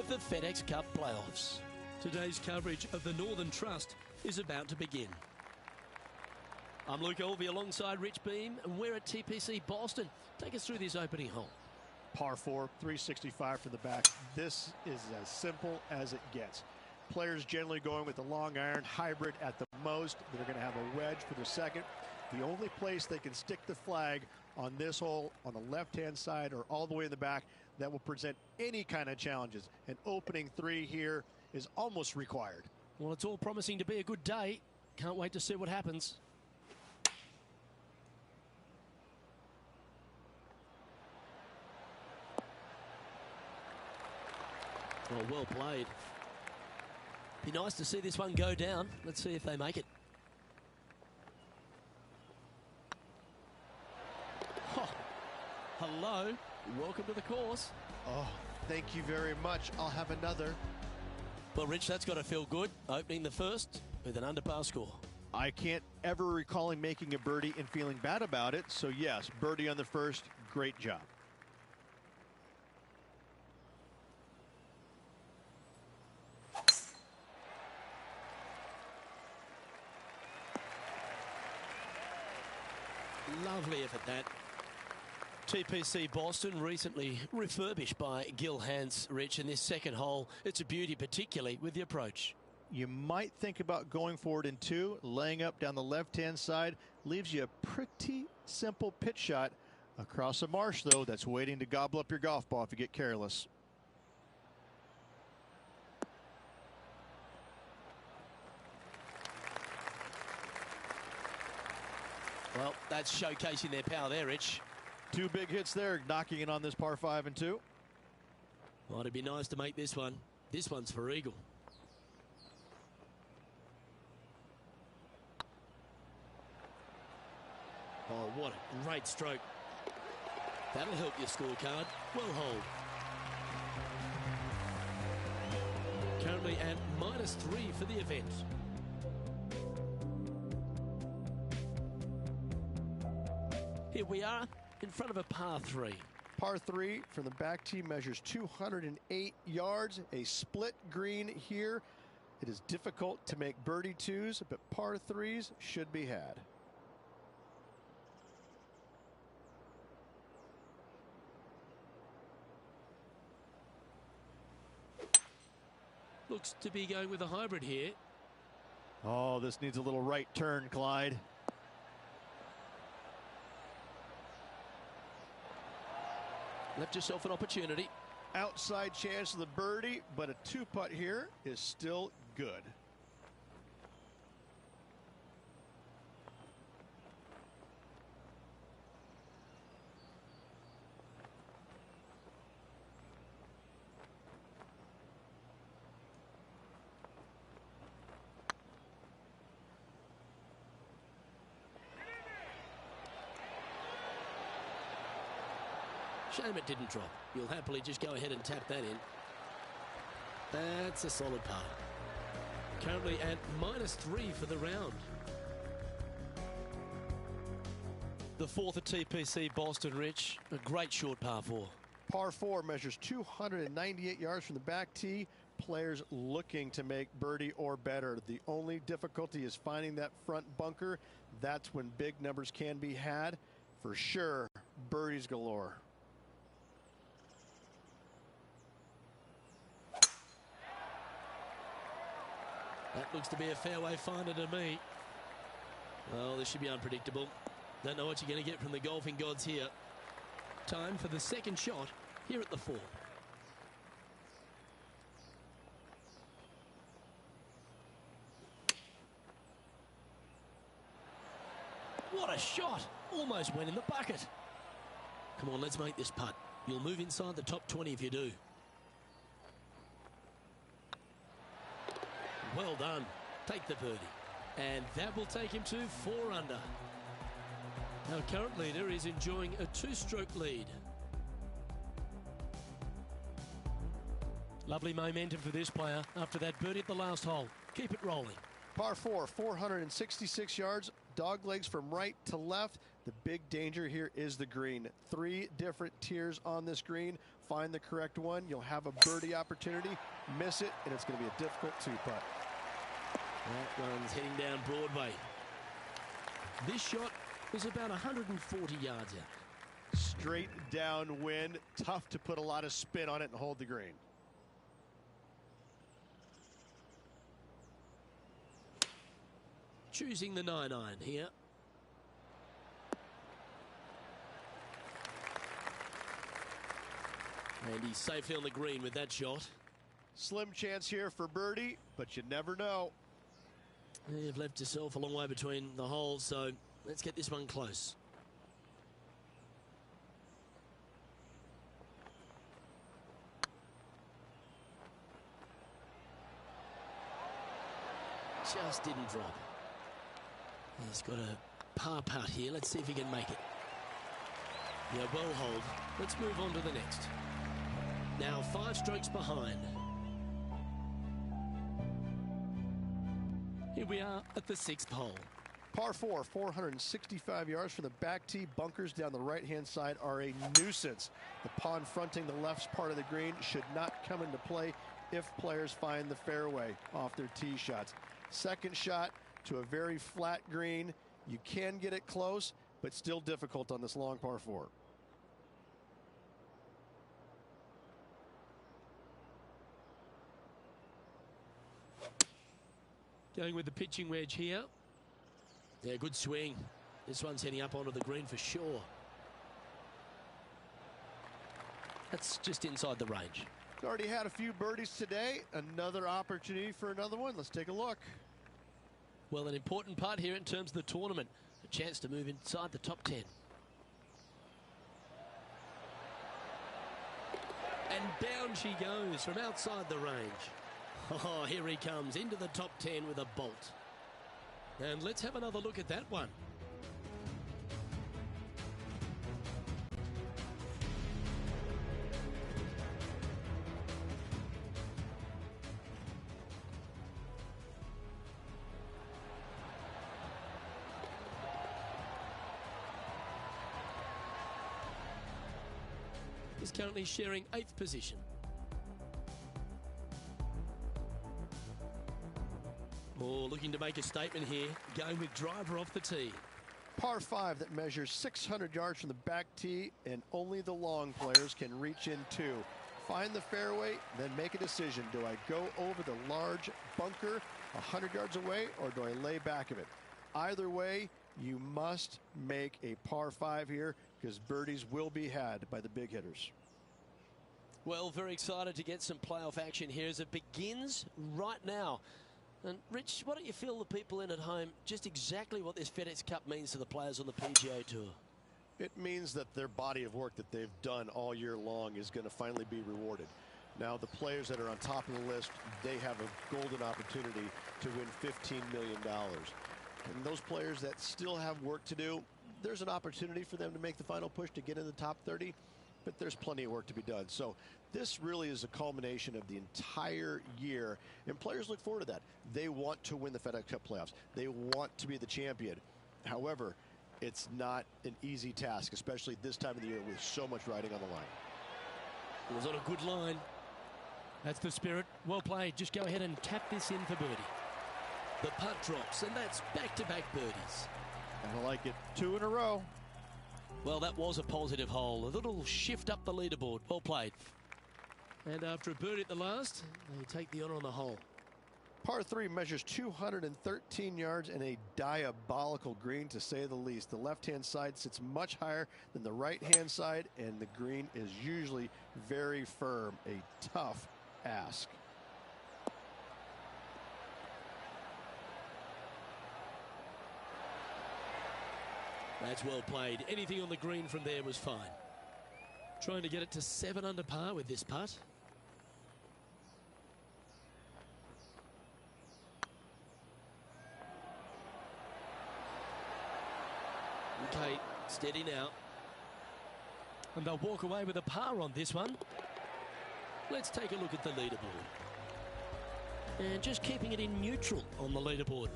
of the FedEx Cup playoffs. Today's coverage of the Northern Trust is about to begin. I'm Luke Elvey alongside Rich Beam, and we're at TPC Boston. Take us through this opening hole. Par 4, 365 for the back. This is as simple as it gets. Players generally going with the long iron hybrid at the most. They're going to have a wedge for the second. The only place they can stick the flag on this hole on the left-hand side or all the way in the back that will present any kind of challenges. An opening 3 here is almost required. Well, it's all promising to be a good day. Can't wait to see what happens. Oh, well played. Be nice to see this one go down. Let's see if they make it. Oh, hello. Welcome to the course. Oh, thank you very much. I'll have another. Well, Rich, that's got to feel good. Opening the first with an underpass score. I can't ever recall him making a birdie and feeling bad about it. So, yes, birdie on the first. Great job. Lovely effort, that. TPC Boston recently refurbished by Gil Hans, Rich, in this second hole. It's a beauty, particularly with the approach. You might think about going forward in 2, laying up down the left-hand side. Leaves you a pretty simple pitch shot across a marsh, though, that's waiting to gobble up your golf ball if you get careless. Well, that's showcasing their power there, Rich. 2 big hits there, knocking it on this par 5 and 2. Well, it'd be nice to make this one. This one's for eagle. Oh, what a great stroke. That'll help your scorecard. Well hold. Currently at -3 for the event. Here we are in front of a par 3. Par 3 from the back tee measures 208 yards. A split green here. It is difficult to make birdie 2s, but par 3s should be had. Looks to be going with a hybrid here. Oh, this needs a little right turn, Clyde. Left yourself an opportunity. Outside chance of the birdie, but a 2-putt here is still good. Shame it didn't drop. You'll happily just go ahead and tap that in. That's a solid par. Currently at -3 for the round. The 4th at TPC Boston, Rich. A great short par 4. Par 4 measures 298 yards from the back tee. Players looking to make birdie or better. The only difficulty is finding that front bunker. That's when big numbers can be had. For sure, birdies galore. That looks to be a fairway finder to me. Well, this should be unpredictable. Don't know what you're going to get from the golfing gods here. Time for the second shot here at the 4. What a shot! Almost went in the bucket. Come on, let's make this putt. You'll move inside the top 20 if you do. Well done. Take the birdie. And that will take him to 4 under. Our current leader is enjoying a 2-stroke lead. Lovely momentum for this player after that birdie at the last hole. Keep it rolling. Par 4, 466 yards, dog legs from right to left. The big danger here is the green. 3 different tiers on this green. find the correct one, you'll have a birdie opportunity. Miss it, and it's going to be a difficult two-putt. That one's heading down Broadway. This shot was about 140 yards out. Straight downwind, tough to put a lot of spin on it and hold the green. Choosing the 9-iron here. And he's safely on the green with that shot. Slim chance here for birdie, but you never know. You've left yourself a long way between the holes, so let's get this one close. Just didn't drop. He's got a par putt here. Let's see if he can make it. Yeah, well hold. Let's move on to the next. Now 5 strokes behind. Here we are at the 6th hole. Par 4, 465 yards from the back tee. Bunkers down the right-hand side are a nuisance. The pond fronting the left part of the green should not come into play if players find the fairway off their tee shots. Second shot to a very flat green. You can get it close, but still difficult on this long par 4. Going with the pitching wedge here. Yeah, good swing. This one's heading up onto the green for sure. That's just inside the range. He's already had a few birdies today. Another opportunity for another one. Let's take a look. Well, an important part here in terms of the tournament. A chance to move inside the top 10. And down she goes from outside the range. Oh, here he comes into the top 10 with a bolt. And let's have another look at that one. He's currently sharing 8th position. Oh, looking to make a statement here, going with driver off the tee. Par 5 that measures 600 yards from the back tee, and only the long players can reach in two. Find the fairway, then make a decision. Do I go over the large bunker 100 yards away, or do I lay back of it? Either way, you must make a par 5 here, because birdies will be had by the big hitters. Well, very excited to get some playoff action here as it begins right now. And Rich, why don't you fill the people in at home just exactly what this FedEx Cup means to the players on the PGA Tour? It means that their body of work that they've done all year long is going to finally be rewarded. Now, the players that are on top of the list, they have a golden opportunity to win $15 million. And those players that still have work to do, there's an opportunity for them to make the final push to get in the top 30, but there's plenty of work to be done. So this really is a culmination of the entire year, and players look forward to that. They want to win the FedEx Cup playoffs. They want to be the champion. However, it's not an easy task, especially this time of the year with so much riding on the line. It was on a good line. That's the spirit. Well played. Just go ahead and tap this in for birdie. The putt drops, and that's back-to-back birdies. And I like it. 2 in a row. Well, that was a positive hole. A little shift up the leaderboard. Well played. And after a birdie at the last, they take the honor on the hole. Par 3 measures 213 yards and a diabolical green, to say the least. The left-hand side sits much higher than the right-hand side, and the green is usually very firm. A tough ask. That's well played. Anything on the green from there was fine. Trying to get it to 7 under par with this putt. Okay, steady now. And they'll walk away with a par on this one. Let's take a look at the leaderboard. And just keeping it in neutral on the leaderboard.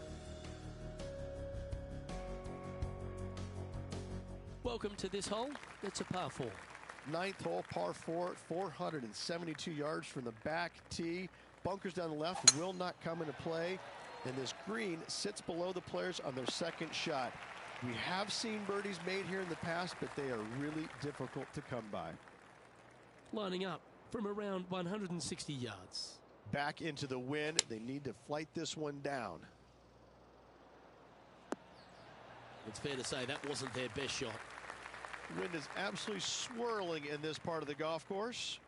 Welcome to this hole. It's a par 4. Ninth hole, par 4, 472 yards from the back tee. Bunkers down the left will not come into play, and this green sits below the players on their second shot. We have seen birdies made here in the past, but they are really difficult to come by. Lining up from around 160 yards. Back into the wind. They need to flight this one down. It's fair to say that wasn't their best shot. Wind is absolutely swirling in this part of the golf course.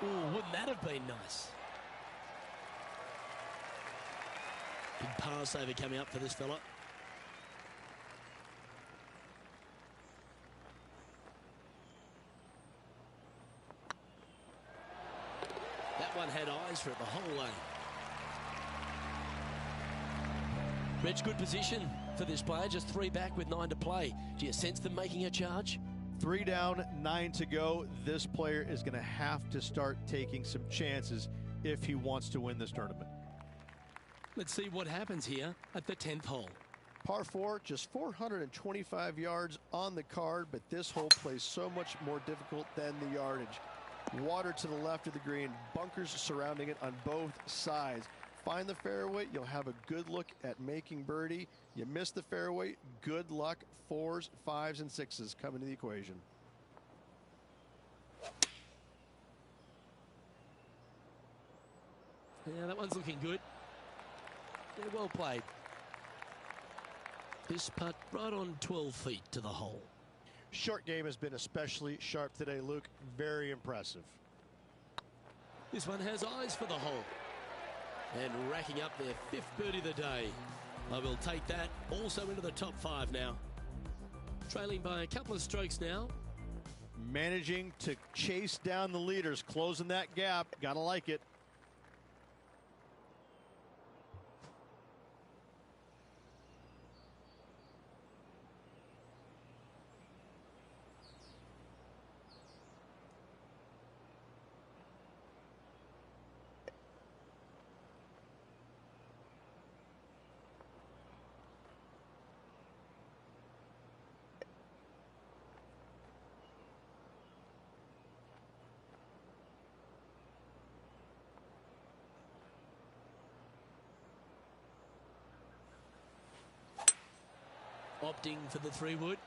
Ooh, wouldn't that have been nice? Big pass over coming up for this fella. That one had eyes for it the whole way. Reg, good position for this player. Just 3 back with 9 to play. Do you sense them making a charge? 3 down, 9 to go. This player is going to have to start taking some chances if he wants to win this tournament. Let's see what happens here at the 10th hole. Par 4, just 425 yards on the card, but this hole plays so much more difficult than the yardage. Water to the left of the green, bunkers surrounding it on both sides. Find the fairway, you'll have a good look at making birdie. You miss the fairway, good luck. 4s, 5s, and 6s come into the equation. Yeah, that one's looking good. Yeah, well played. This putt right on 12 feet to the hole. Short game has been especially sharp today, Luke. Very impressive. This one has eyes for the hole. And racking up their 5th birdie of the day. I will take that also into the top 5 now. Trailing by a couple of strokes now. Managing to chase down the leaders, closing that gap. Gotta like it. Opting for the 3-wood.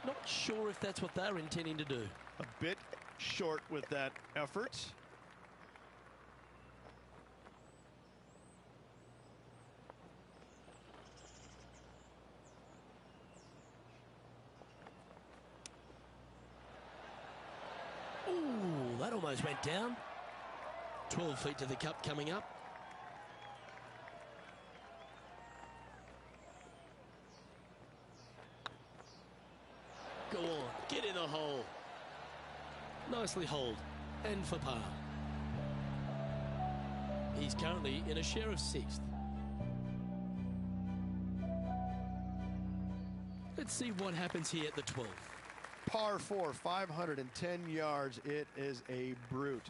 Not sure if that's what they're intending to do. A bit short with that effort. Ooh, that almost went down. 12 feet to the cup coming up. Go on, get in the hole. Nicely holed, and for par. He's currently in a share of 6th. Let's see what happens here at the 12th. Par 4, 510 yards. It is a brute.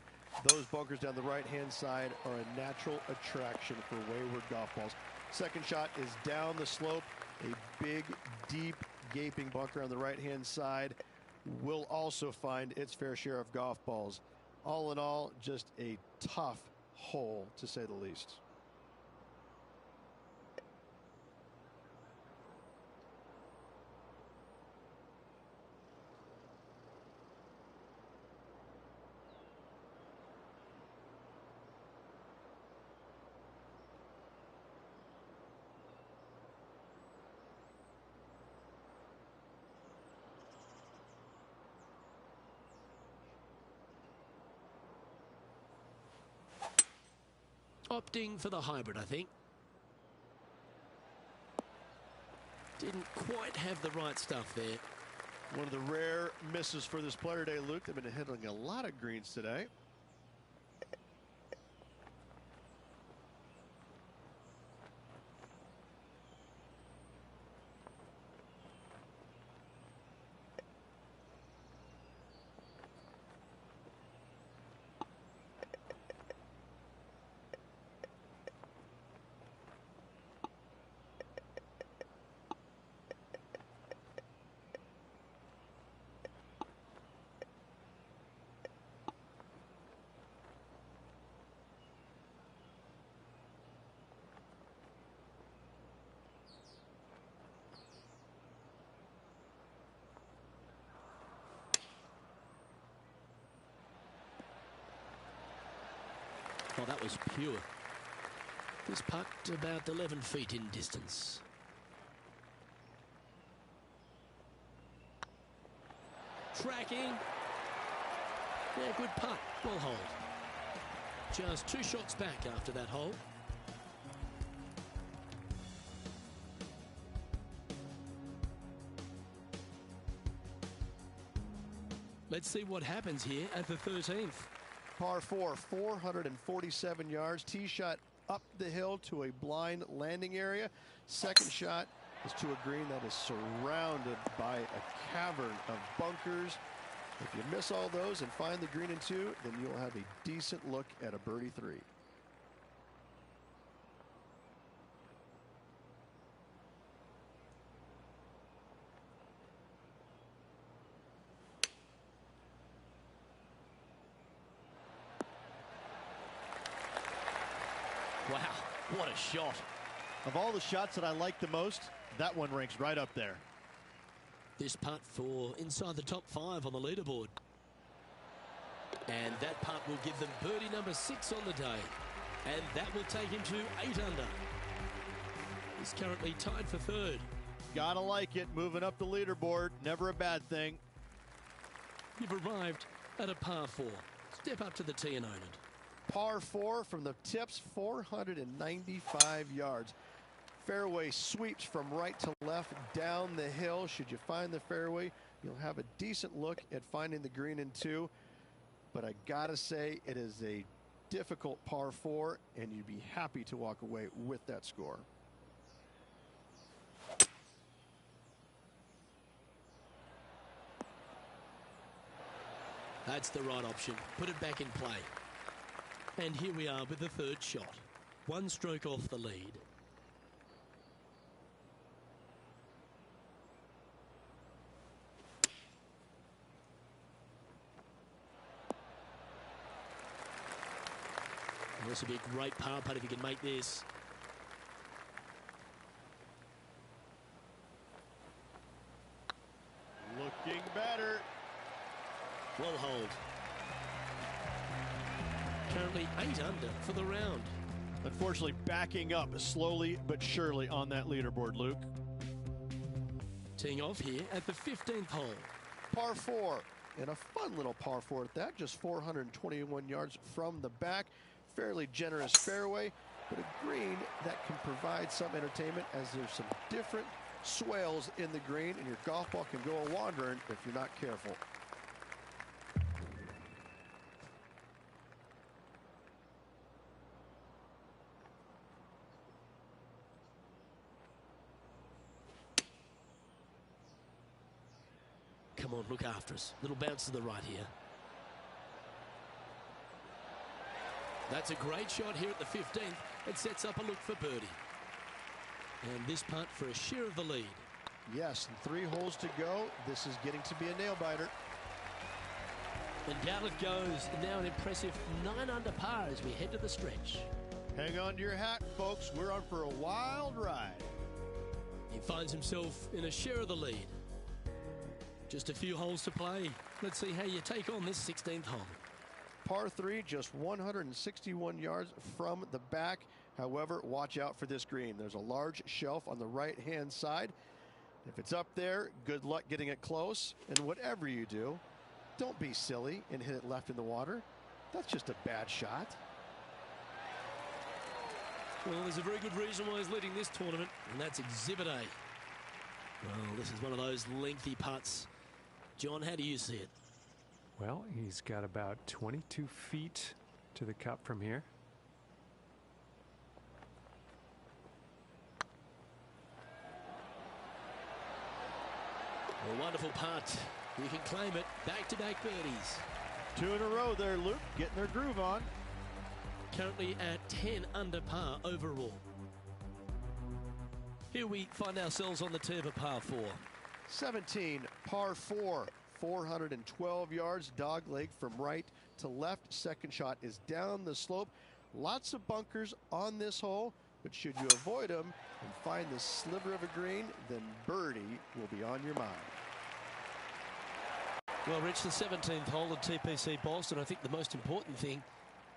Those bunkers down the right-hand side are a natural attraction for wayward golf balls. Second shot is down the slope. A big, deep, gaping bunker on the right-hand side will also find its fair share of golf balls. All in all, just a tough hole, to say the least. Opting for the hybrid, I think. Didn't quite have the right stuff there. One of the rare misses for this player today, Luke. They've been hitting a lot of greens today. Oh, that was pure. This putt about 11 feet in distance. Tracking. Yeah, good putt. Well hold. Just 2 shots back after that hole. Let's see what happens here at the 13th. Par 4, 447 yards. Tee shot up the hill to a blind landing area. Second shot is to a green that is surrounded by a cavern of bunkers. If you miss all those and find the green in 2, then you'll have a decent look at a birdie 3. Wow, what a shot. Of all the shots that I like the most, that one ranks right up there. This putt for inside the top 5 on the leaderboard. And that putt will give them birdie number 6 on the day. And that will take him to 8 under. He's currently tied for 3rd. Gotta like it, moving up the leaderboard, never a bad thing. You've arrived at a par 4. Step up to the tee and own it. Par 4 from the tips, 495 yards. Fairway sweeps from right to left down the hill. Should you find the fairway, you'll have a decent look at finding the green in 2. But I gotta say, it is a difficult par 4, and you'd be happy to walk away with that score. That's the right option. Put it back in play. And here we are with the 3rd shot. 1 stroke off the lead. And this will be a great par putt if you can make this. Looking better. Well hold. Currently 8 under for the round. Unfortunately, backing up slowly but surely on that leaderboard, Luke. Teeing off here at the 15th hole. Par 4, and a fun little par 4 at that, just 421 yards from the back. Fairly generous fairway, but a green that can provide some entertainment as there's some different swales in the green, and your golf ball can go a-wandering if you're not careful. Come on, look after us. Little bounce to the right here. That's a great shot here at the 15th. It sets up a look for birdie. And this putt for a share of the lead. Yes, and 3 holes to go. This is getting to be a nail-biter. And down it goes. Now an impressive 9 under par as we head to the stretch. Hang on to your hat, folks. We're on for a wild ride. He finds himself in a share of the lead. Just a few holes to play. Let's see how you take on this 16th hole. Par 3, just 161 yards from the back. However, watch out for this green. There's a large shelf on the right-hand side. If it's up there, good luck getting it close. And whatever you do, don't be silly and hit it left in the water. That's just a bad shot. Well, there's a very good reason why he's leading this tournament, and that's Exhibit A. Well, this is one of those lengthy putts. John, how do you see it? Well, he's got about 22 feet to the cup from here. A wonderful putt. You can claim it. Back-to-back birdies. 2 in a row there, Luke, getting their groove on. Currently at 10 under par overall. Here we find ourselves on the tee of a par 4. 17, par 4, 412 yards, dog leg from right to left. Second shot is down the slope. Lots of bunkers on this hole, but should you avoid them and find the sliver of a green, then birdie will be on your mind. Well, Rich, the 17th hole at TPC Boston, I think the most important thing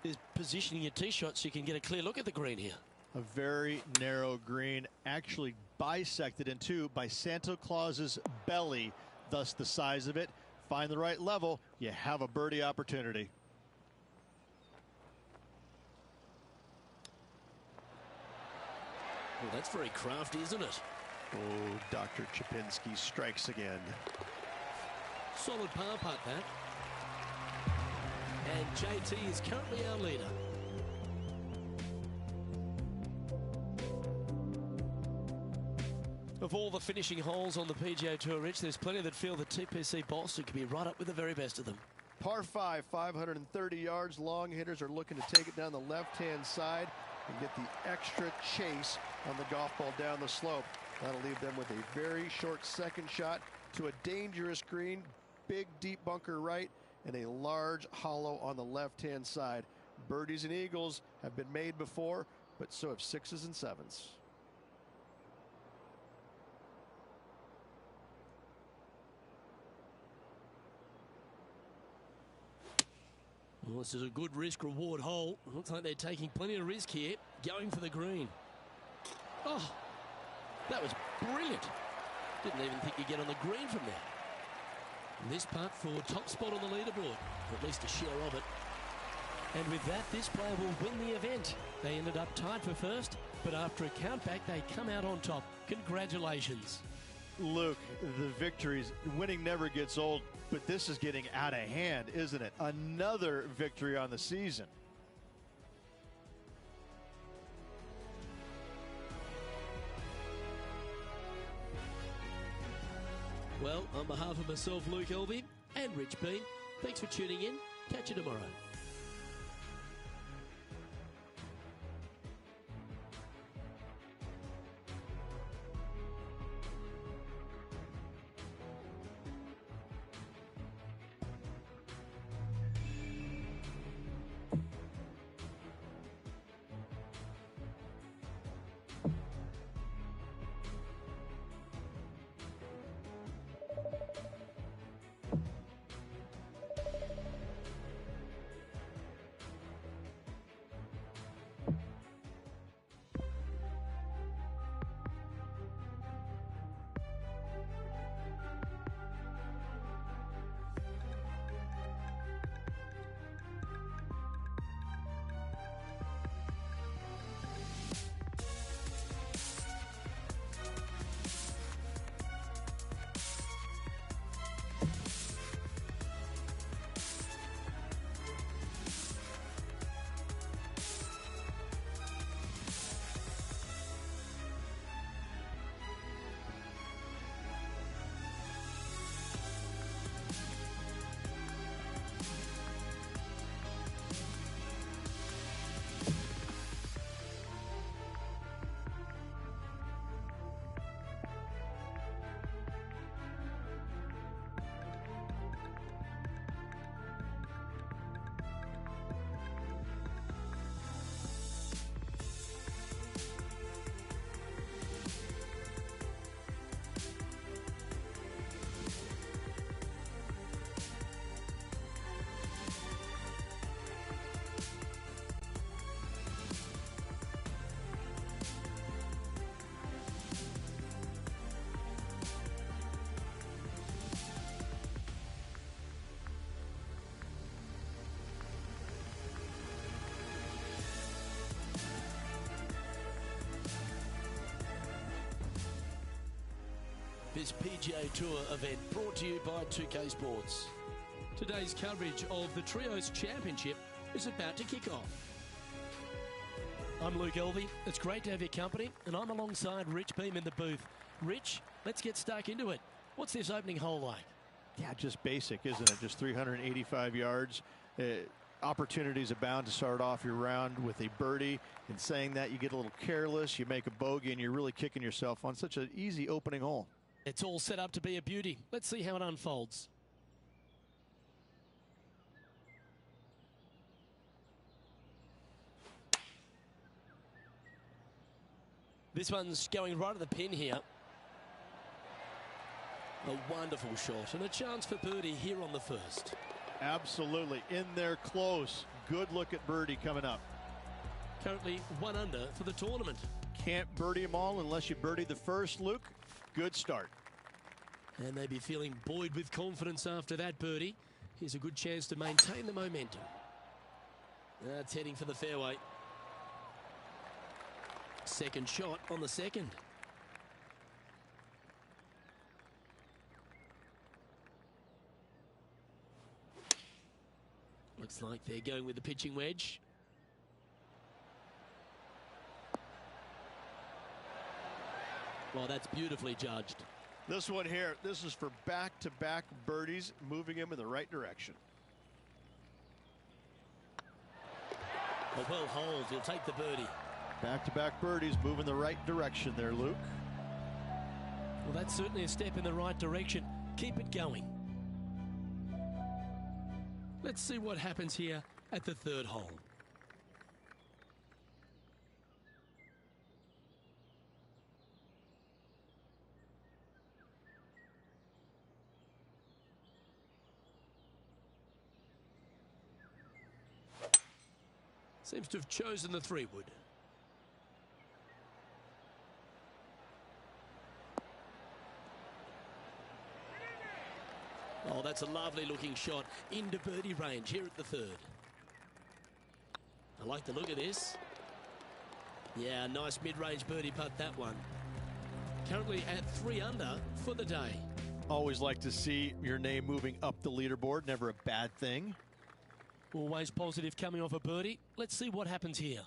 is positioning your tee shot so you can get a clear look at the green here. A very narrow green, actually bisected in two by Santa Claus's belly, thus the size of it. Find the right level, you have a birdie opportunity. Well, that's very crafty, isn't it? Oh, Dr. Chapinski strikes again. Solid par putt, that. And JT is currently our leader. Of all the finishing holes on the PGA Tour, Rich, there's plenty that feel that TPC Boston could be right up with the very best of them. Par 5, 530 yards. Long hitters are looking to take it down the left-hand side and get the extra chase on the golf ball down the slope. That'll leave them with a very short second shot to a dangerous green, big deep bunker right, and a large hollow on the left-hand side. Birdies and eagles have been made before, but so have sixes and sevens. Well, this is a good risk-reward hole. Looks like they're taking plenty of risk here, going for the green. Oh, that was brilliant. Didn't even think you'd get on the green from there. And this putt for top spot on the leaderboard, or at least a share of it. And with that, this player will win the event. They ended up tied for first, but after a countback, they come out on top. Congratulations. Luke, the victories, winning never gets old, but this is getting out of hand, isn't it? Another victory on the season. Well, on behalf of myself, Luke Elvey, and Rich Beam, thanks for tuning in. Catch you tomorrow. This PGA Tour event brought to you by 2K Sports. Today's coverage of the Trios Championship is about to kick off. I'm Luke Elvey. It's great to have your company, and I'm alongside Rich Beam in the booth. Rich, let's get stuck into it. What's this opening hole like? Yeah, just basic, isn't it? Just 385 yards. Opportunities abound to start off your round with a birdie. In saying that, you get a little careless, you make a bogey, and you're really kicking yourself on such an easy opening hole. It's all set up to be a beauty. Let's see how it unfolds. This one's going right at the pin here. A wonderful shot and a chance for birdie here on the first. Absolutely. In there close. Good look at birdie coming up. Currently 1 under for the tournament. Can't birdie them all unless you birdie the first, Luke. Good start. And they'd be feeling buoyed with confidence after that birdie. Here's a good chance to maintain the momentum. That's heading for the fairway. Second shot on the second. Looks like they're going with the pitching wedge. Well, that's beautifully judged. This one here, this is for back-to-back birdies, moving him in the right direction. A well holed, he'll take the birdie. Back-to-back birdies, moving the right direction there, Luke. Well, that's certainly a step in the right direction. Keep it going. Let's see what happens here at the third hole. Seems to have chosen the 3-wood. Oh, that's a lovely looking shot into birdie range here at the third. I like the look of this. Yeah, nice mid-range birdie putt, that one. Currently at 3 under for the day. Always like to see your name moving up the leaderboard. Never a bad thing. Always positive coming off a birdie. Let's see what happens here.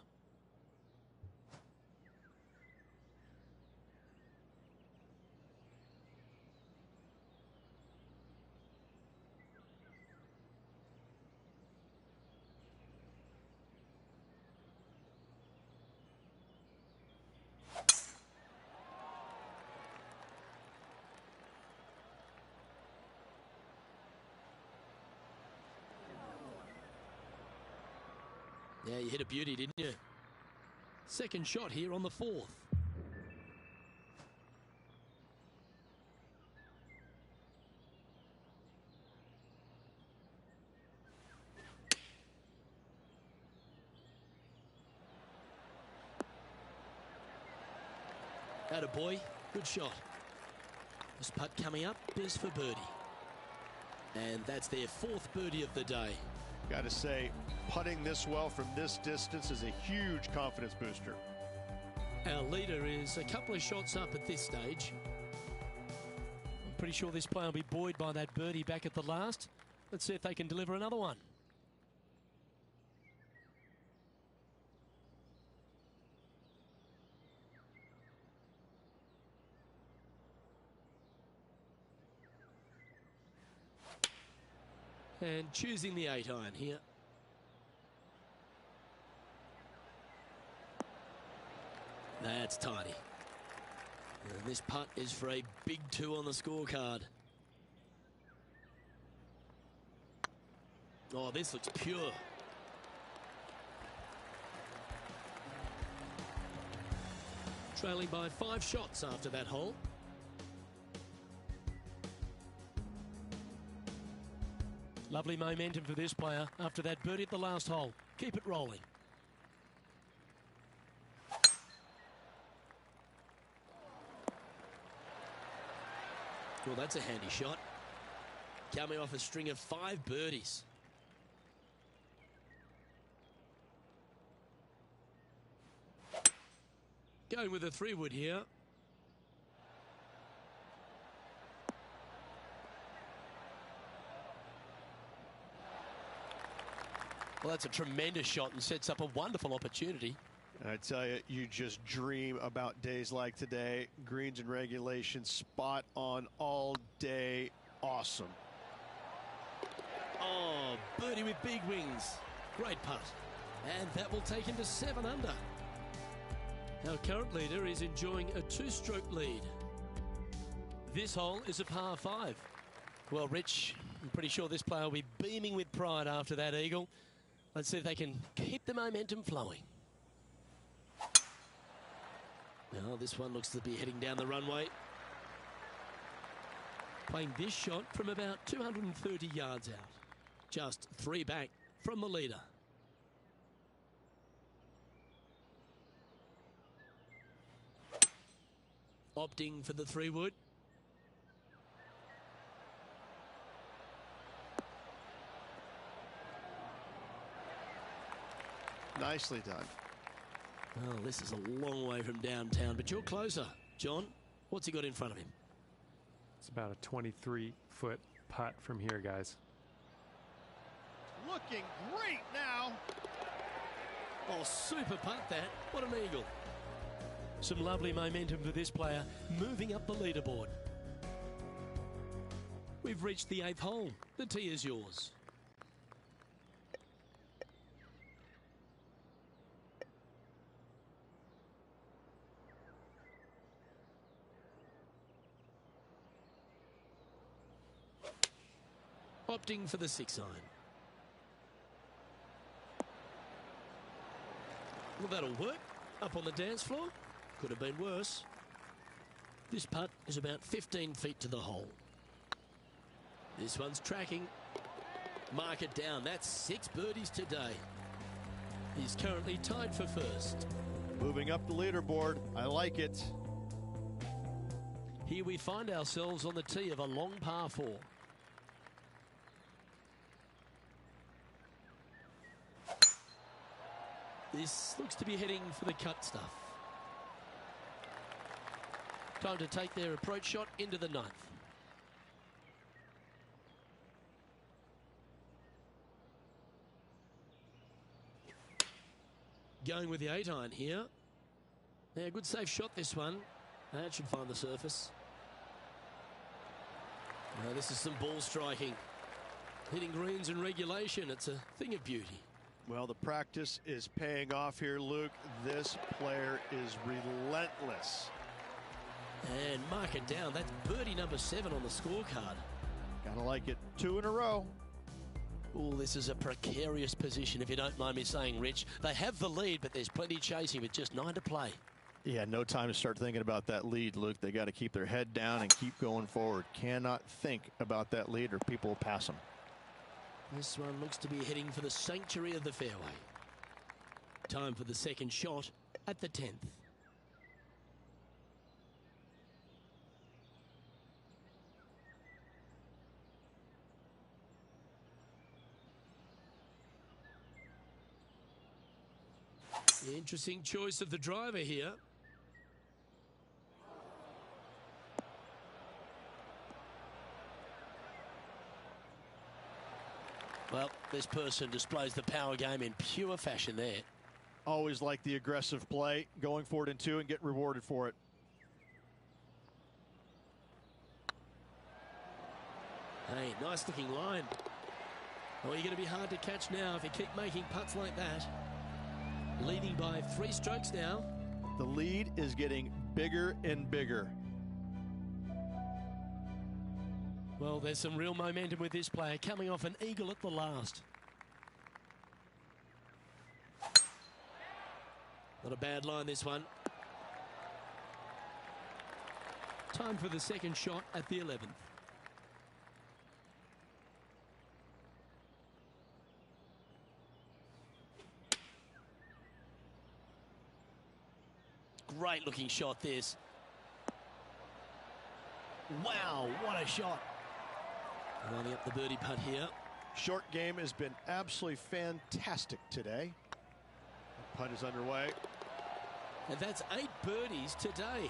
Yeah, you hit a beauty, didn't you? Second shot here on the 4th. Attaboy, good shot. This putt coming up is for birdie. And that's their 4th birdie of the day. Got to say, putting this well from this distance is a huge confidence booster. Our leader is a couple of shots up at this stage. I'm pretty sure this player will be buoyed by that birdie back at the last. Let's see if they can deliver another one. And choosing the 8-iron here. That's tidy. And this putt is for a big 2 on the scorecard. Oh, this looks pure. Trailing by 5 shots after that hole. Lovely momentum for this player after that birdie at the last hole. Keep it rolling. Well, that's a handy shot. Coming off a string of 5 birdies. Going with a 3-wood here. Well, that's a tremendous shot and sets up a wonderful opportunity. I tell you, you just dream about days like today. Greens and regulation, spot on all day. Awesome. Oh, birdie with big wings. Great putt. And that will take him to 7 under. Our current leader is enjoying a 2-stroke lead. This hole is a par 5. Well, Rich, I'm pretty sure this player will be beaming with pride after that eagle. Let's see if they can keep the momentum flowing. Now, this one looks to be heading down the runway. Playing this shot from about 230 yards out. just 3 back from the leader. Opting for the 3-wood. Nicely done. Well, this is a long way from downtown, but you're closer. John, what's he got in front of him? It's about a 23-foot putt from here, guys. Looking great now. Oh, super putt that. What an eagle. Some lovely momentum for this player, moving up the leaderboard. We've reached the 8th hole. The tee is yours. Opting for the 6-iron. Well, that'll work. Up on the dance floor. Could have been worse. This putt is about 15 feet to the hole. This one's tracking. Mark it down. That's 6 birdies today. He's currently tied for first. Moving up the leaderboard. I like it. Here we find ourselves on the tee of a long par 4. This looks to be heading for the cut stuff. Time to take their approach shot into the 9th. Going with the 8-iron here. Yeah, good safe shot this one. That should find the surface. Now this is some ball striking. Hitting greens in regulation, it's a thing of beauty. Well, the practice is paying off here, Luke. This player is relentless. And mark it down. That's birdie number 7 on the scorecard. Gotta like it. 2 in a row. Oh, this is a precarious position, if you don't mind me saying, Rich. They have the lead, but there's plenty chasing with just 9 to play. Yeah, no time to start thinking about that lead, Luke. They got to keep their head down and keep going forward. Cannot think about that lead or people will pass them. This one looks to be heading for the sanctuary of the fairway. Time for the second shot at the 10th. Interesting choice of the driver here. Well, this person displays the power game in pure fashion there. Always like the aggressive play, going for it in 2 and get rewarded for it. Hey, nice looking line. Oh, you're going to be hard to catch now if you keep making putts like that. Leading by 3 strokes now. The lead is getting bigger and bigger. Well, there's some real momentum with this player, coming off an eagle at the last. Not a bad line, this one. Time for the second shot at the 11th. Great looking shot, this. Wow, what a shot. Running up the birdie putt here. Short game has been absolutely fantastic today. The putt is underway. And that's 8 birdies today.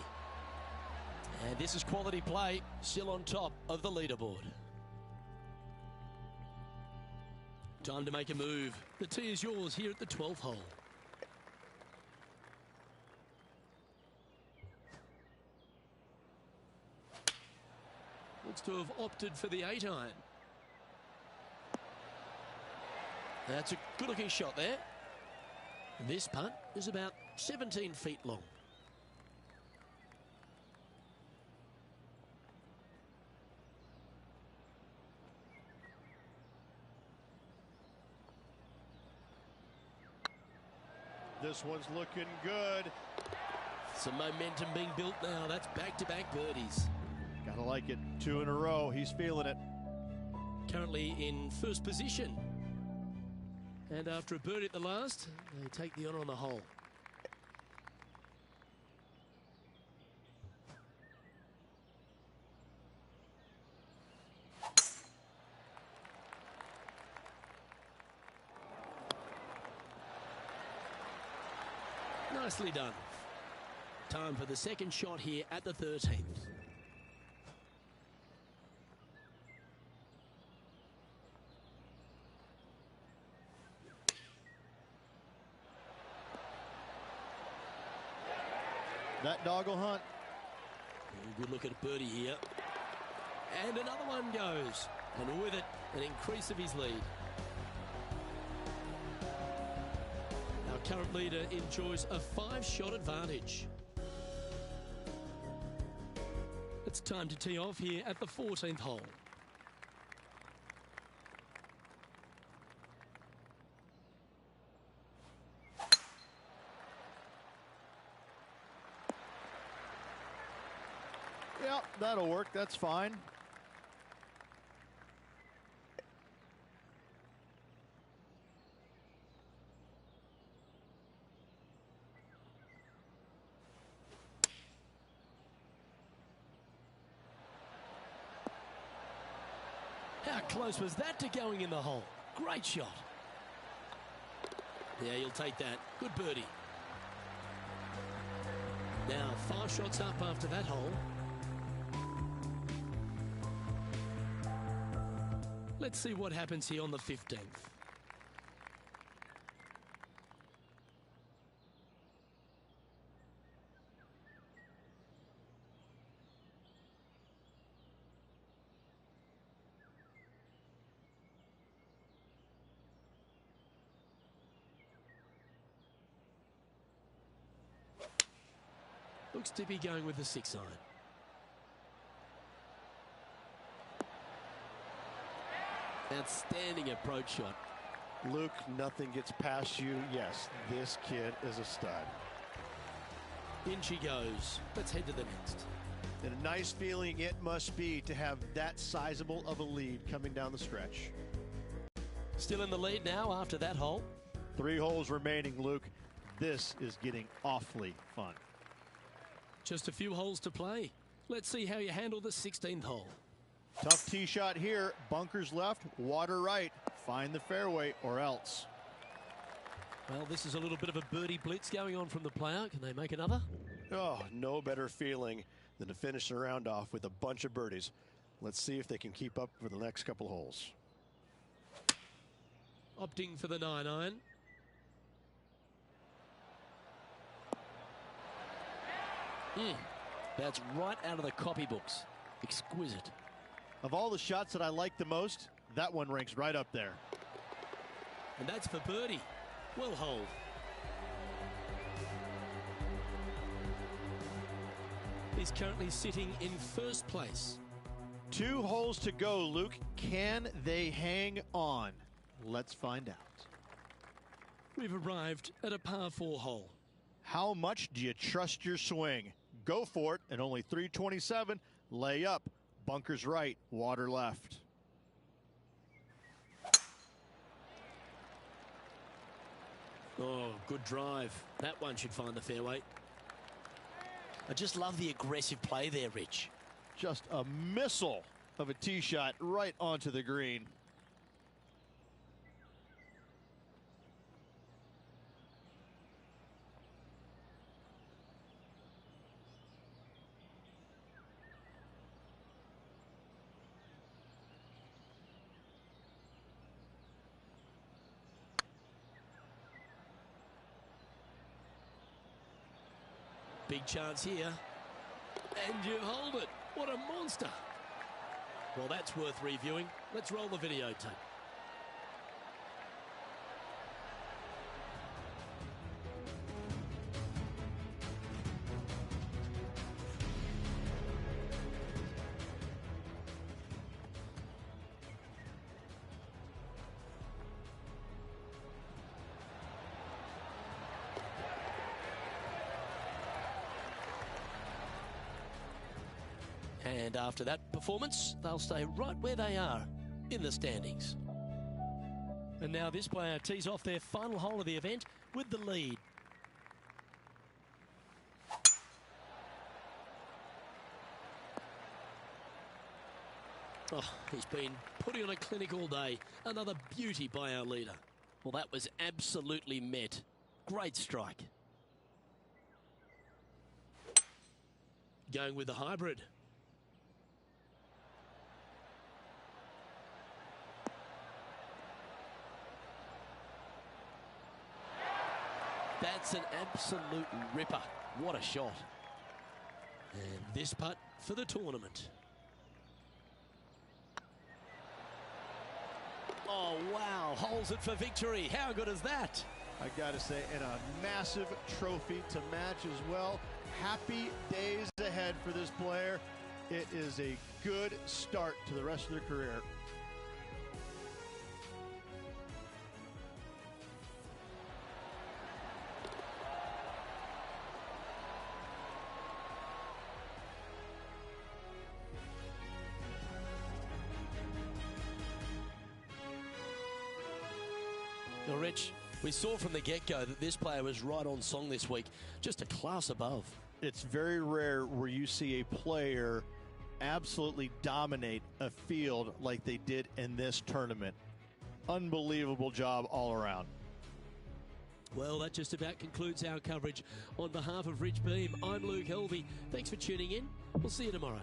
And this is quality play, still on top of the leaderboard. Time to make a move. The tee is yours here at the 12th hole. Looks to have opted for the 8-iron. That's a good-looking shot there. And this putt is about 17 feet long. This one's looking good. Some momentum being built now. That's back-to-back birdies. Gotta like it. 2 in a row. He's feeling it. currently in first position. And after a birdie at the last, they take the honour on the hole. Nicely done. Time for the second shot here at the 13th. That dog will hunt. Good look at birdie here. And another one goes. And with it, an increase of his lead. Our current leader enjoys a 5-shot advantage. It's time to tee off here at the 14th hole. Yep, that'll work. That's fine. How close was that to going in the hole? Great shot. Yeah, you'll take that. Good birdie. Now 5 shots up after that hole. Let's see what happens here on the 15th. Looks to be going with the 6-iron. Outstanding approach shot. Luke, nothing gets past you. Yes, this kid is a stud. In she goes. Let's head to the next. And a nice feeling it must be to have that sizable of a lead coming down the stretch. Still in the lead now after that hole. 3 holes remaining, Luke. This is getting awfully fun. Just a few holes to play. Let's see how you handle the 16th hole. Tough tee shot here. Bunkers left, water right. Find the fairway or else. Well, this is a little bit of a birdie blitz going on from the player. Can they make another? Oh, no better feeling than to finish the round off with a bunch of birdies. Let's see if they can keep up for the next couple holes. Opting for the 9-iron. That's right out of the copybooks. Exquisite. Of all the shots that I like the most, that one ranks right up there. And that's for birdie. Well holed. He's currently sitting in first place. 2 holes to go, Luke. Can they hang on? Let's find out. We've arrived at a par 4 hole. How much do you trust your swing? Go for it, and only 327. Lay up. Bunkers right, water left. Oh, good drive. That one should find the fairway. I just love the aggressive play there, Rich. Just a missile of a tee shot right onto the green. Big chance here. And you hold it. What a monster. Well, that's worth reviewing. Let's roll the videotape. And after that performance, they'll stay right where they are. in the standings. And now this player tees off their final hole of the event with the lead. Oh, he's been putting on a clinic all day. Another beauty by our leader. Well, that was absolutely met. Great strike. Going with the hybrid. That's an absolute ripper. What a shot. And this putt for the tournament. Oh, wow. Holds it for victory. How good is that? I got to say, and a massive trophy to match as well. Happy days ahead for this player. It is a good start to the rest of their career. Now, Rich, we saw from the get-go that this player was right on song this week, just a class above. It's very rare where you see a player absolutely dominate a field like they did in this tournament. Unbelievable job all around. Well, that just about concludes our coverage. On behalf of Rich Beam, I'm Luke Helvey. Thanks for tuning in. We'll see you tomorrow.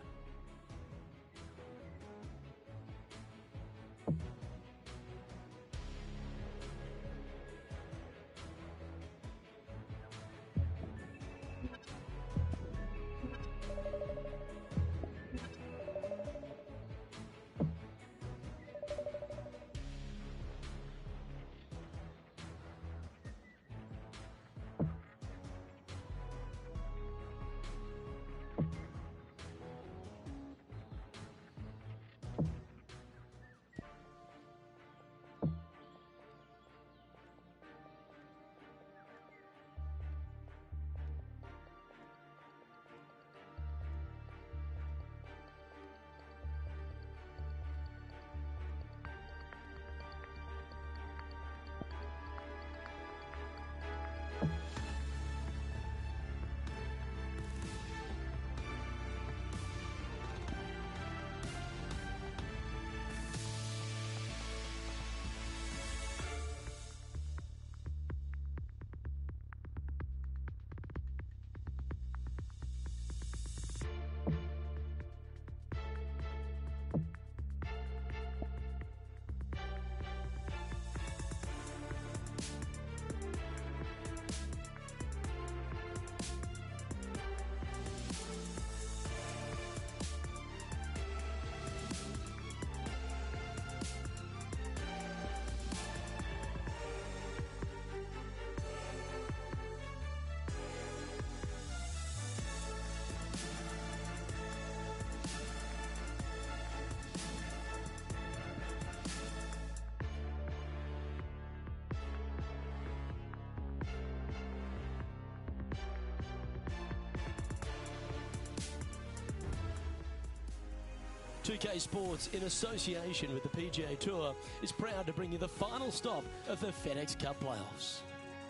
.2K Sports, in association with the PGA Tour, is proud to bring you the final stop of the FedEx Cup playoffs.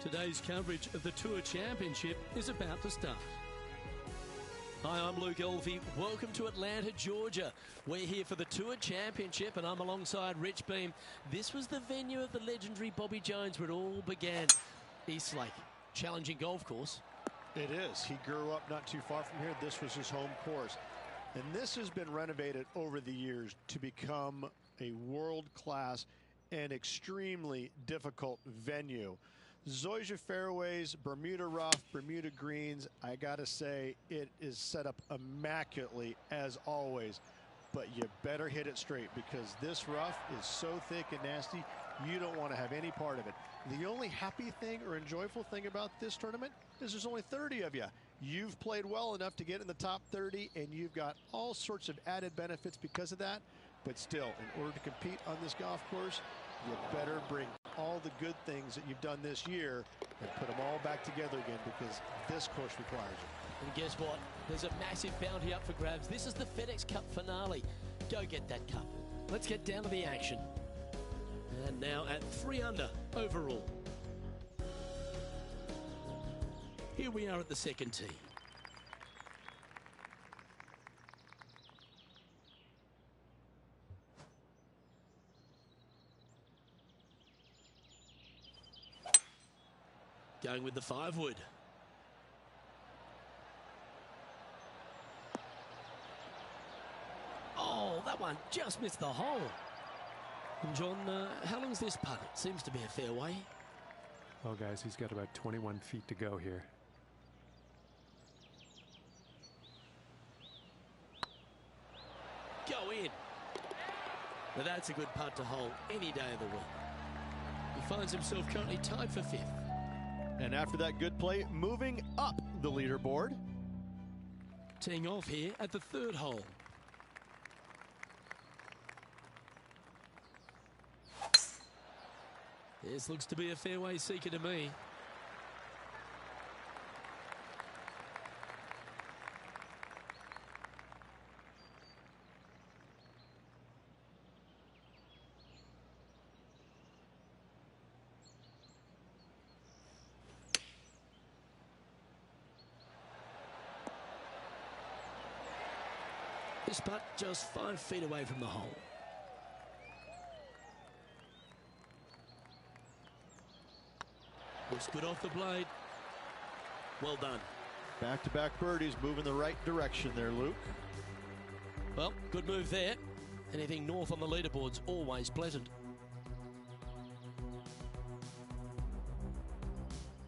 Today's coverage of the Tour Championship is about to start. Hi, I'm Luke Elvey. Welcome to Atlanta, Georgia. We're here for the Tour Championship, and I'm alongside Rich Beam. This was the venue of the legendary Bobby Jones where it all began. East Lake, challenging golf course. It is. He grew up not too far from here. This was his home course. And this has been renovated over the years to become a world-class and extremely difficult venue. Zoysia fairways, Bermuda rough, Bermuda greens. I got to say, it is set up immaculately as always. But you better hit it straight because this rough is so thick and nasty, you don't want to have any part of it. The only happy thing or enjoyable thing about this tournament is there's only 30 of you. You've played well enough to get in the top 30, and you've got all sorts of added benefits because of that. But still, in order to compete on this golf course, you better bring all the good things that you've done this year and put them all back together again because this course requires it. And guess what? There's a massive bounty up for grabs. This is the FedEx Cup finale. Go get that cup. let's get down to the action. And now at 3 under overall. Here we are at the second tee. Going with the 5-wood. Oh, that one just missed the hole. And John, how long's this putt? It seems to be a fair way. Well, guys, he's got about 21 feet to go here. Go in. Now that's a good putt to hole any day of the week. He finds himself currently tied for 5th. And after that good play, moving up the leaderboard. Teeing off here at the 3rd hole. This looks to be a fairway seeker to me. This putt just 5 feet away from the hole. Looks good off the blade. Well done. Back-to-back birdies, moving the right direction there, Luke. Well, good move there. Anything north on the leaderboard's always pleasant.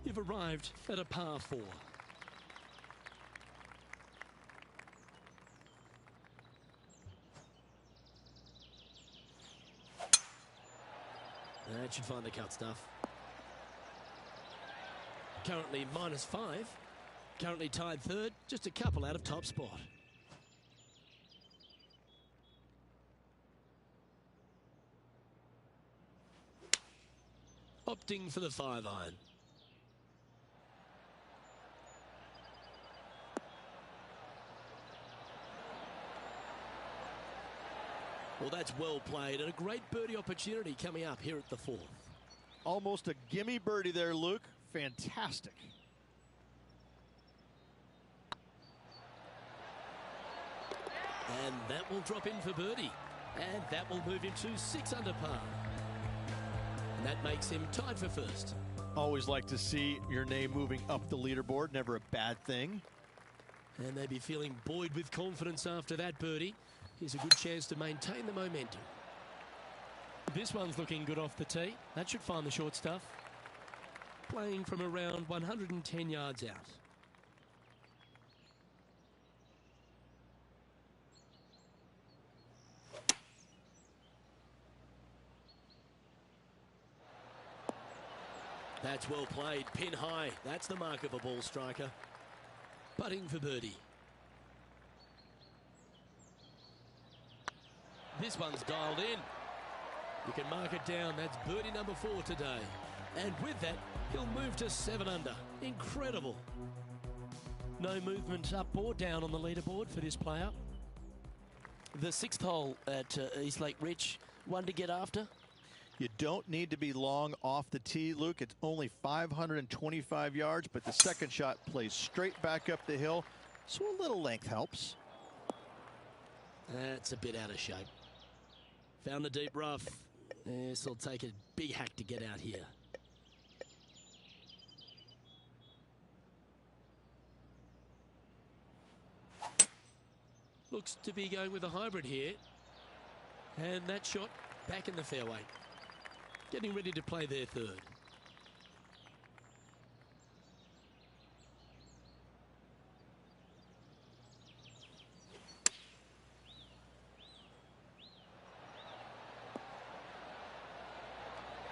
You've arrived at a par 4. That should find the cut stuff. Currently -5. Currently tied 3rd. Just a couple out of top spot. Opting for the 5-iron. Well, that's well played and a great birdie opportunity coming up here at the 4th. Almost a gimme birdie there, Luke. Fantastic. And that will drop in for birdie. And that will move him to 6 under par. And that makes him tied for 1st. Always like to see your name moving up the leaderboard. Never a bad thing. And they'd be feeling buoyed with confidence after that birdie. Here's a good chance to maintain the momentum. This one's looking good off the tee. That should find the short stuff. Playing from around 110 yards out. That's well played. Pin high. That's the mark of a ball striker. Putting for birdie. This one's dialed in. You can mark it down. That's birdie number 4 today. And with that, he'll move to 7 under. Incredible. No movement up or down on the leaderboard for this player. The 6th hole at East Lake Rich, one to get after. You don't need to be long off the tee, Luke. It's only 525 yards, but the second shot plays straight back up the hill, so a little length helps. That's a bit out of shape. Found the deep rough. This will take a big hack to get out here. Looks to be going with a hybrid here. And that shot back in the fairway. Getting ready to play their 3rd.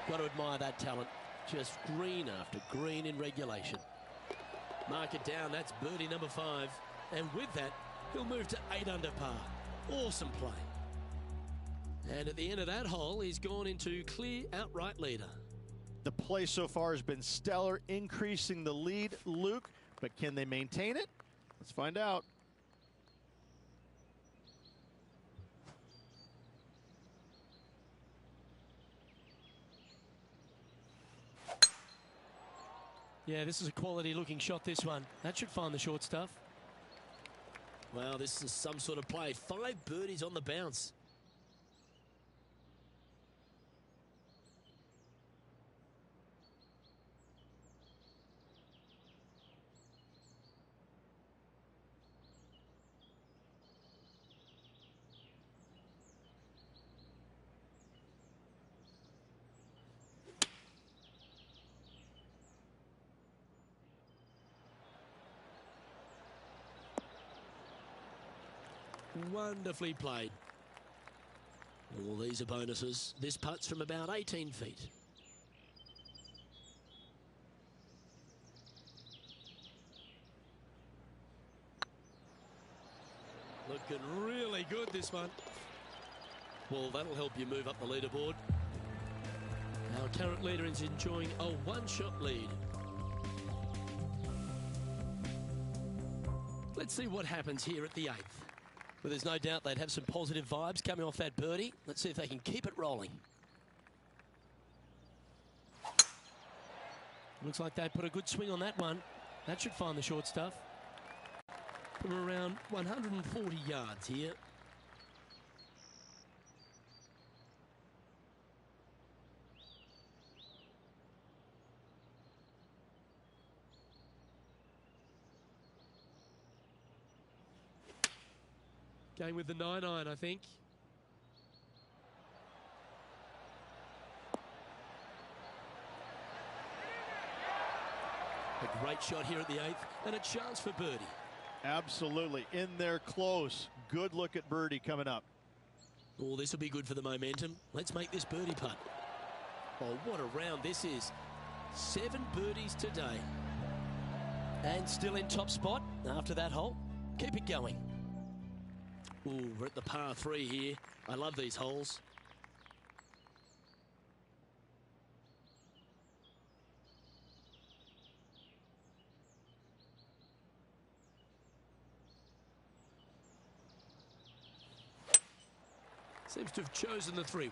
Got to admire that talent. Just green after green in regulation. Mark it down. That's birdie number 5. And with that, he'll move to 8 under par. Awesome play. And at the end of that hole, he's gone into clear outright leader. The play so far has been stellar, increasing the lead, Luke. But can they maintain it? Let's find out. Yeah, this is a quality-looking shot, this one. That should find the short stuff. Well, this is some sort of play. 5 birdies on the bounce. Wonderfully played. All these are bonuses. This putt's from about 18 feet. Looking really good, this one. Well, that'll help you move up the leaderboard. Our current leader is enjoying a one-shot lead. Let's see what happens here at the 8th. Well, there's no doubt they'd have some positive vibes coming off that birdie. Let's see if they can keep it rolling. Looks like they put a good swing on that one. That should find the short stuff. From around 140 yards here. Going with the 9-iron, I think. A great shot here at the 8th, and a chance for birdie. Absolutely. In there close. Good look at birdie coming up. Oh, this will be good for the momentum. Let's make this birdie putt. Oh, what a round this is. 7 birdies today. And still in top spot after that hole. Keep it going. Ooh, we're at the par 3 here. I love these holes. Seems to have chosen the 3-wood.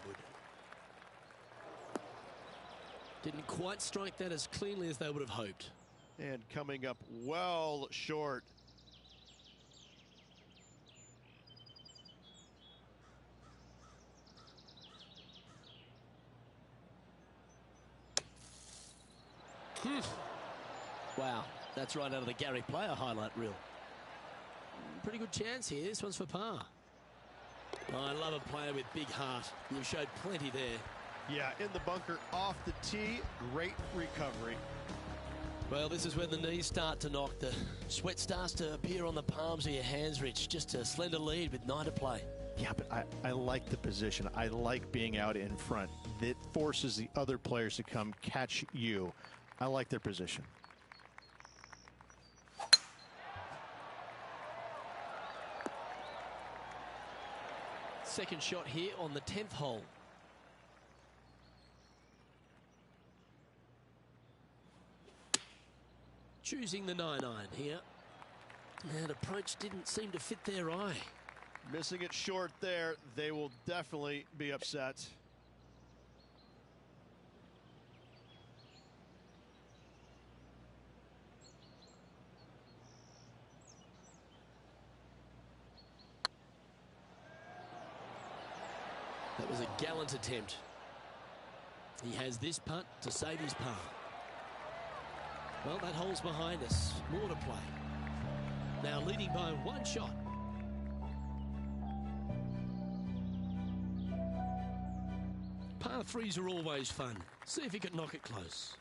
Didn't quite strike that as cleanly as they would have hoped. And coming up well short. Wow, that's right out of the Gary Player highlight reel. Pretty good chance here. This one's for par. Oh, I love a player with big heart. You've showed plenty there. Yeah, in the bunker, off the tee, great recovery. Well, this is when the knees start to knock. The sweat starts to appear on the palms of your hands, Rich. Just a slender lead with 9 to play. Yeah, but I like the position. I like being out in front. It forces the other players to come catch you. I like their position. Second shot here on the 10th hole. Choosing the 9-iron here. That approach didn't seem to fit their eye. Missing it short there. They will definitely be upset. That was a gallant attempt. He has this putt to save his par. Well, that hole's behind us. More to play. Now leading by 1 shot. Par 3s are always fun. See if he can knock it close.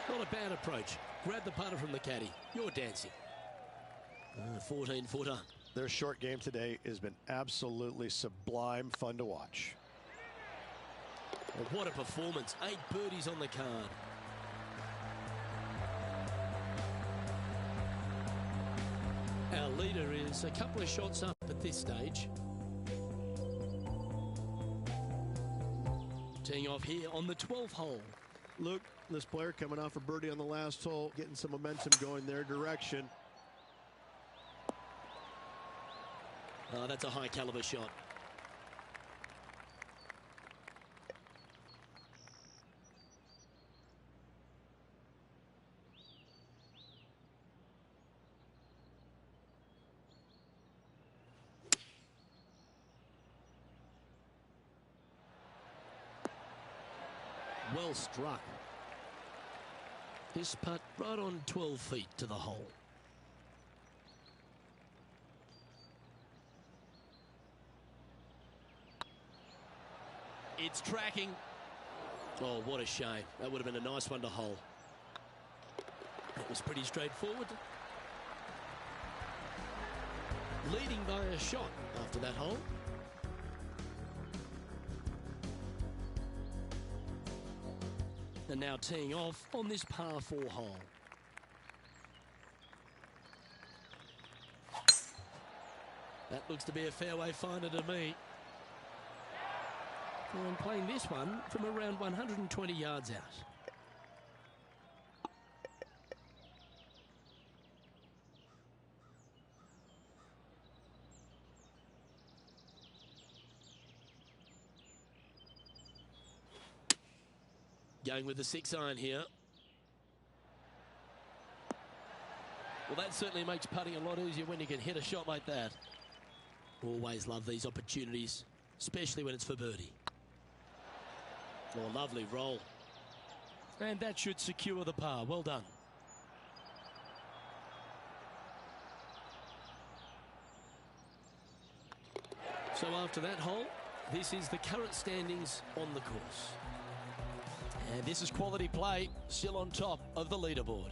Not a bad approach. Grab the putter from the caddy. You're dancing. 14-footer. Their short game today has been absolutely sublime fun to watch. Well, what a performance. 8 birdies on the card. Our leader is a couple of shots up at this stage. Teeing off here on the 12th hole. Luke, this player coming off a birdie on the last hole, getting some momentum going their direction. Oh, that's a high caliber shot. Well struck. This putt right on 12 feet to the hole. It's tracking. Oh, what a shame. That would have been a nice one to hole. That was pretty straightforward. Leading by a shot after that hole. And now teeing off on this par 4 hole. That looks to be a fairway finder to me. And I'm playing this one from around 120 yards out. Going with the 6-iron here. Well, that certainly makes putting a lot easier when you can hit a shot like that. Always love these opportunities, especially when it's for birdie. Oh, lovely roll. And that should secure the par. Well done. So after that hole, this is the current standings on the course. And this is quality play, still on top of the leaderboard.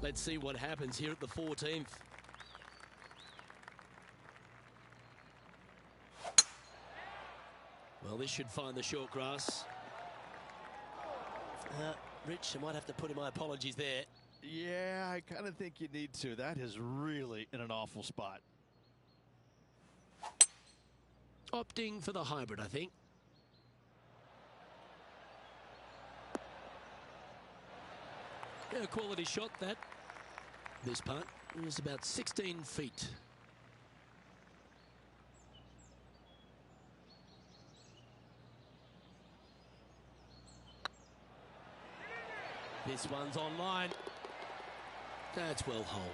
Let's see what happens here at the 14th. Well, this should find the short grass. Rich, I might have to put in my apologies there. Yeah, I kind of think you need to. That is really in an awful spot. Opting for the hybrid, I think. Yeah, quality shot that. This putt is about 16 feet. This one's online. That's well holed.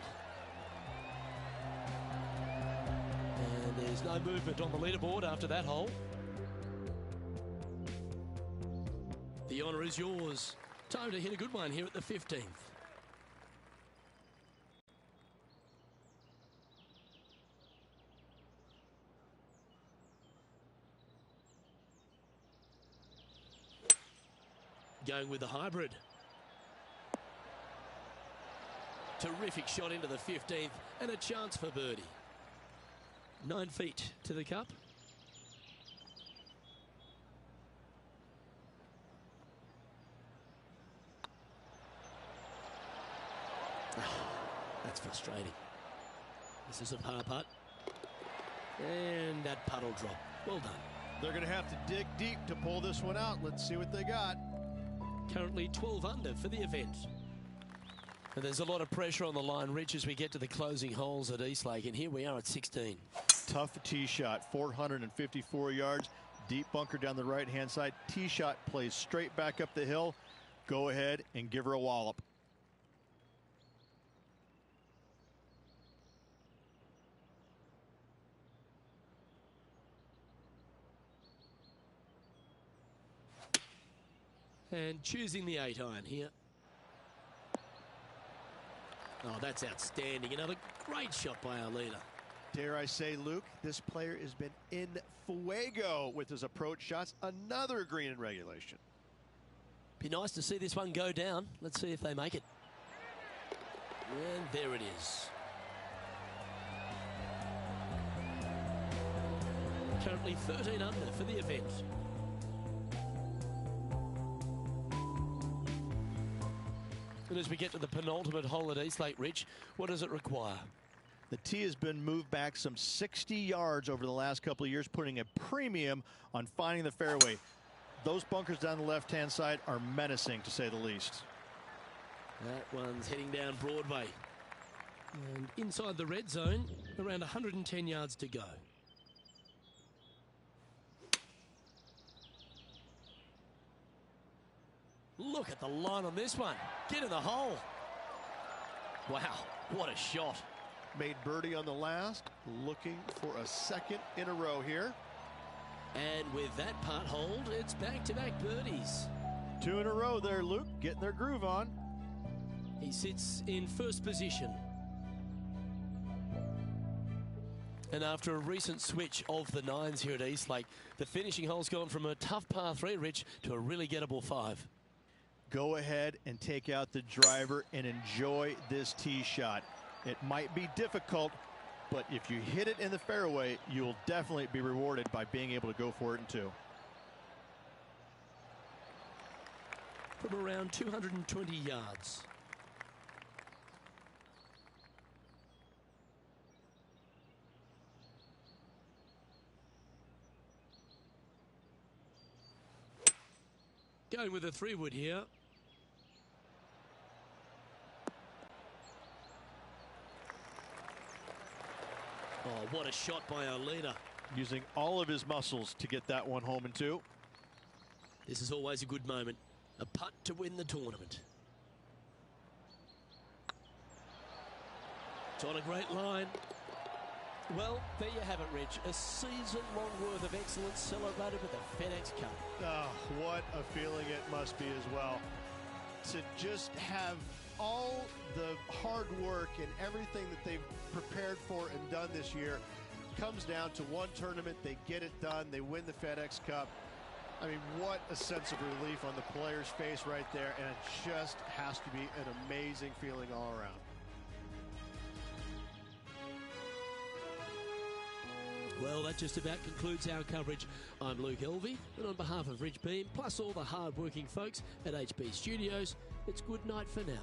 And there's no movement on the leaderboard after that hole. The honour is yours. Time to hit a good one here at the 15th. Going with the hybrid. Terrific shot into the 15th and a chance for birdie. 9 feet to the cup. That's frustrating. This is a par putt. And that putt will drop. Well done. They're going to have to dig deep to pull this one out. Let's see what they got. Currently 12 under for the event. And there's a lot of pressure on the line, Rich, as we get to the closing holes at Eastlake. And here we are at 16. Tough tee shot, 454 yards. Deep bunker down the right-hand side. Tee shot plays straight back up the hill. Go ahead and give her a wallop. And choosing the 8-iron here. Oh, that's outstanding. Another great shot by our leader. Dare I say, Luke, this player has been in fuego with his approach shots. Another green in regulation. Be nice to see this one go down. Let's see if they make it. And there it is. Currently 13 under for the event. And as we get to the penultimate hole at Eastlake, Rich, what does it require? The tee has been moved back some 60 yards over the last couple of years, putting a premium on finding the fairway. Those bunkers down the left-hand side are menacing, to say the least. That one's heading down Broadway. And inside the red zone, around 110 yards to go. Look at the line on this one. Get in the hole. Wow, what a shot. Made birdie on the last, looking for a second in a row here. And with that putt hold, it's back-to-back birdies. 2 in a row there, Luke, getting their groove on. He sits in first position. And after a recent switch of the nines here at Eastlake, the finishing hole's gone from a tough par 3, Rich, to a really gettable 5. Go ahead and take out the driver and enjoy this tee shot. It might be difficult, but if you hit it in the fairway, you'll definitely be rewarded by being able to go for it in 2. From around 220 yards. Going with a 3-wood here. Oh, what a shot by our leader. Using all of his muscles to get that one home in 2. This is always a good moment. A putt to win the tournament. It's on a great line. Well, there you have it, Rich. A season-long worth of excellence celebrated with the FedEx Cup. Oh, what a feeling it must be as well. To just have all the hard work and everything that they've prepared for and done this year comes down to one tournament. They get it done. They win the FedEx Cup. I mean, what a sense of relief on the player's face right there. And it just has to be an amazing feeling all around. Well, that just about concludes our coverage. I'm Luke Elvey, and on behalf of Rich Beam, plus all the hard-working folks at HB Studios, it's good night for now.